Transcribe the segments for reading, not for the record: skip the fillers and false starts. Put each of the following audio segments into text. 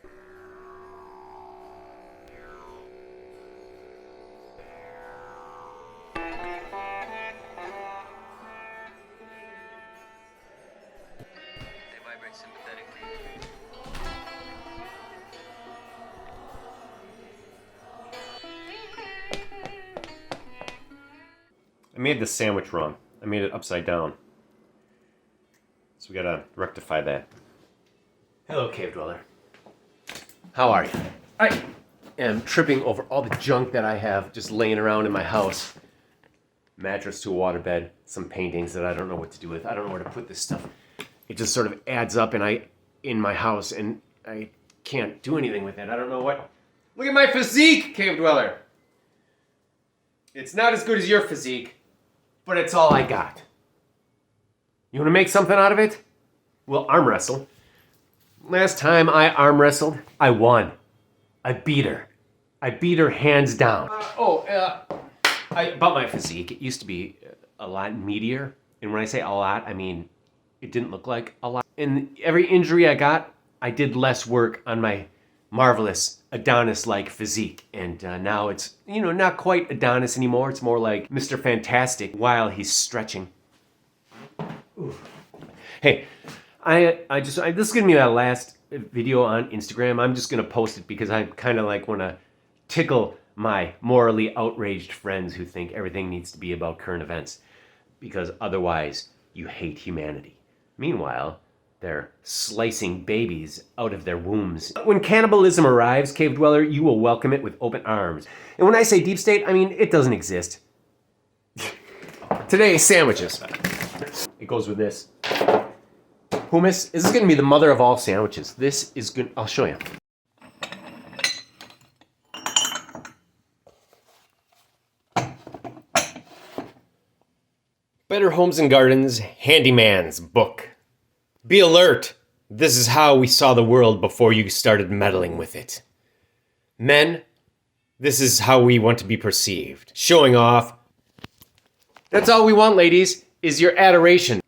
They vibrate sympathetically. I made the sandwich wrong. I made it upside down. So we gotta rectify that. Hello, cave dweller. How are you? I am tripping over all the junk that I have just laying around in my house. Mattress to a waterbed, some paintings that I don't know what to do with. I don't know where to put this stuff. It just sort of adds up in my house, and I can't do anything with it. I don't know what. Look at my physique, cave dweller. It's not as good as your physique, but it's all I got. You want to make something out of it? We'll arm wrestle. Last time I arm wrestled, I won. I beat her. I beat her hands down. About my physique, it used to be a lot meatier. And when I say a lot, I mean it didn't look like a lot. And every injury I got, I did less work on my marvelous Adonis-like physique. And now it's, not quite Adonis anymore. It's more like Mr. Fantastic while he's stretching. Ooh. Hey, this is gonna be my last video on Instagram. I'm just gonna post it because I kind of want to tickle my morally outraged friends who think everything needs to be about current events, because otherwise you hate humanity. Meanwhile, they're slicing babies out of their wombs. When cannibalism arrives, cave dweller, you will welcome it with open arms. And when I say deep state, I mean it doesn't exist. Today, sandwiches. It goes with this. Hummus. This is going to be the mother of all sandwiches. This is good. I'll show you. Better Homes and Gardens Handyman's Book. Be alert. This is how we saw the world before you started meddling with it. Men, this is how we want to be perceived. Showing off. That's all we want, ladies, is your adoration.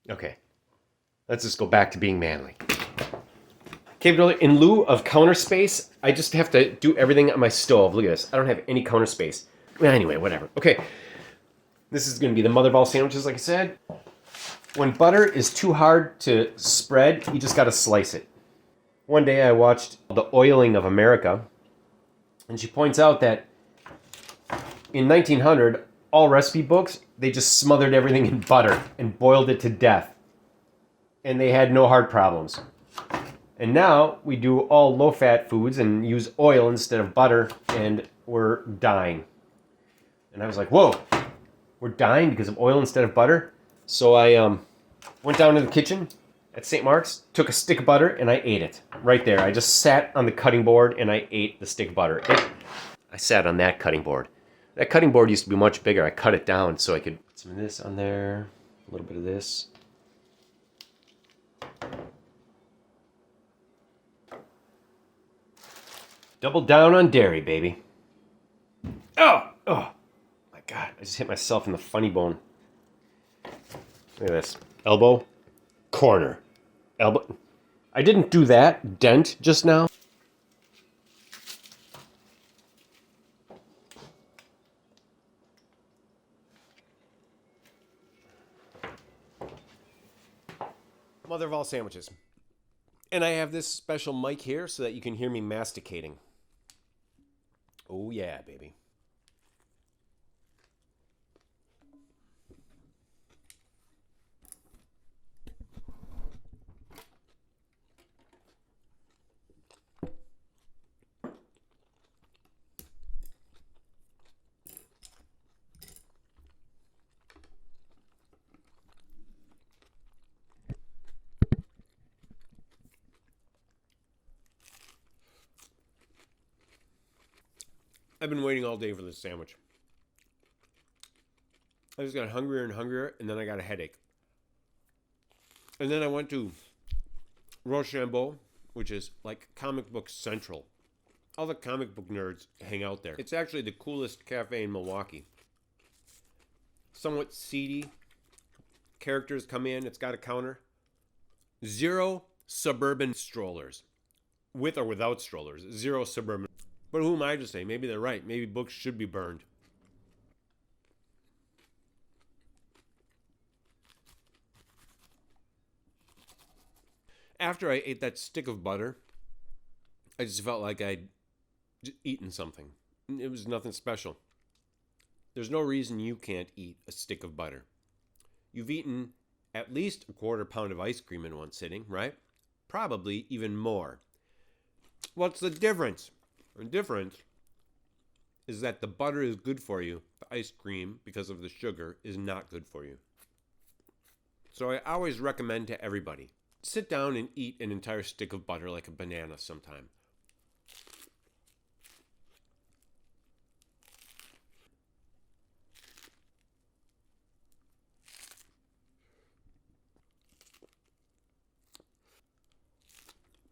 Okay. Let's just go back to being manly. Cave dweller, in lieu of counter space, I just have to do everything on my stove. Look at this. I don't have any counter space. Well, anyway, whatever. Okay. This is going to be the mother of all sandwiches, like I said. When butter is too hard to spread, you just got to slice it. One day I watched The Oiling of America, and she points out that in 1900, all recipe books, they just smothered everything in butter and boiled it to death. And they had no heart problems. And now we do all low-fat foods and use oil instead of butter, and we're dying. And I was like, whoa, we're dying because of oil instead of butter? So I went down to the kitchen at St. Mark's, took a stick of butter, and I ate it. Right there. I just sat on the cutting board and I ate the stick of butter. I sat on that cutting board. That cutting board used to be much bigger. I cut it down so I could put some of this on there, a little bit of this. Double down on dairy, baby. Oh my God. I just hit myself in the funny bone. Look at this. Elbow, corner, elbow. I didn't do that dent just now. Mother of all sandwiches. And I have this special mic here so that you can hear me masticating. Oh yeah, baby. I've been waiting all day for this sandwich. I just got hungrier and hungrier, and then I got a headache. And then I went to Rochambeau, which is like comic book central. All the comic book nerds hang out there. It's actually the coolest cafe in Milwaukee. Somewhat seedy. Characters come in. It's got a counter. Zero suburban strollers. With or without strollers. Zero suburban. But who am I to say? Maybe they're right. Maybe books should be burned. After I ate that stick of butter, I just felt like I'd eaten something. It was nothing special. There's no reason you can't eat a stick of butter. You've eaten at least a quarter pound of ice cream in one sitting, right? Probably even more. What's the difference? The difference is that the butter is good for you. The ice cream, because of the sugar, is not good for you. So I always recommend to everybody, sit down and eat an entire stick of butter like a banana sometime.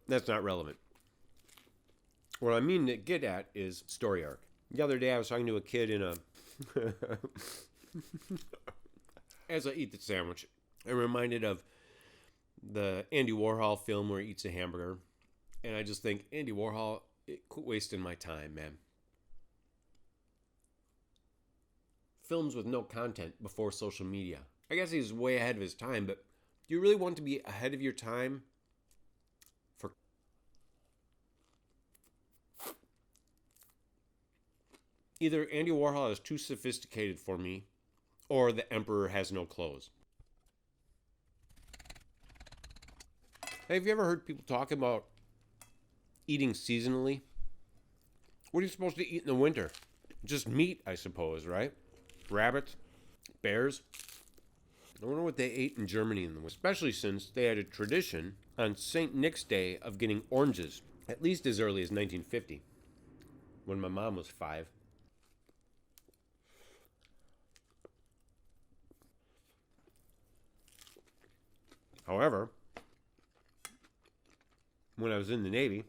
That's not relevant. What I mean to get at is story arc. The other day I was talking to a kid in a... As I eat the sandwich, I'm reminded of the Andy Warhol film where he eats a hamburger. And I just think, Andy Warhol, quit wasting my time, man. Films with no content before social media. I guess he's way ahead of his time, but do you really want to be ahead of your time? Either Andy Warhol is too sophisticated for me, or the emperor has no clothes. Hey, have you ever heard people talk about eating seasonally? What are you supposed to eat in the winter? Just meat, I suppose, right? Rabbits? Bears? I wonder what they ate in Germany in the winter, especially since they had a tradition on St. Nick's Day of getting oranges, at least as early as 1950, when my mom was 5. However, when I was in the Navy,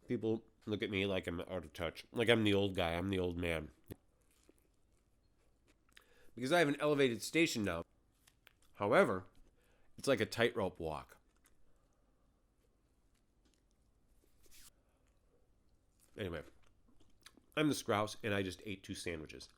people look at me like I'm out of touch, like I'm the old guy, I'm the old man. Because I have an elevated station now. However, it's like a tightrope walk. Anyway, I'm the Skrauss, and I just ate 2 sandwiches.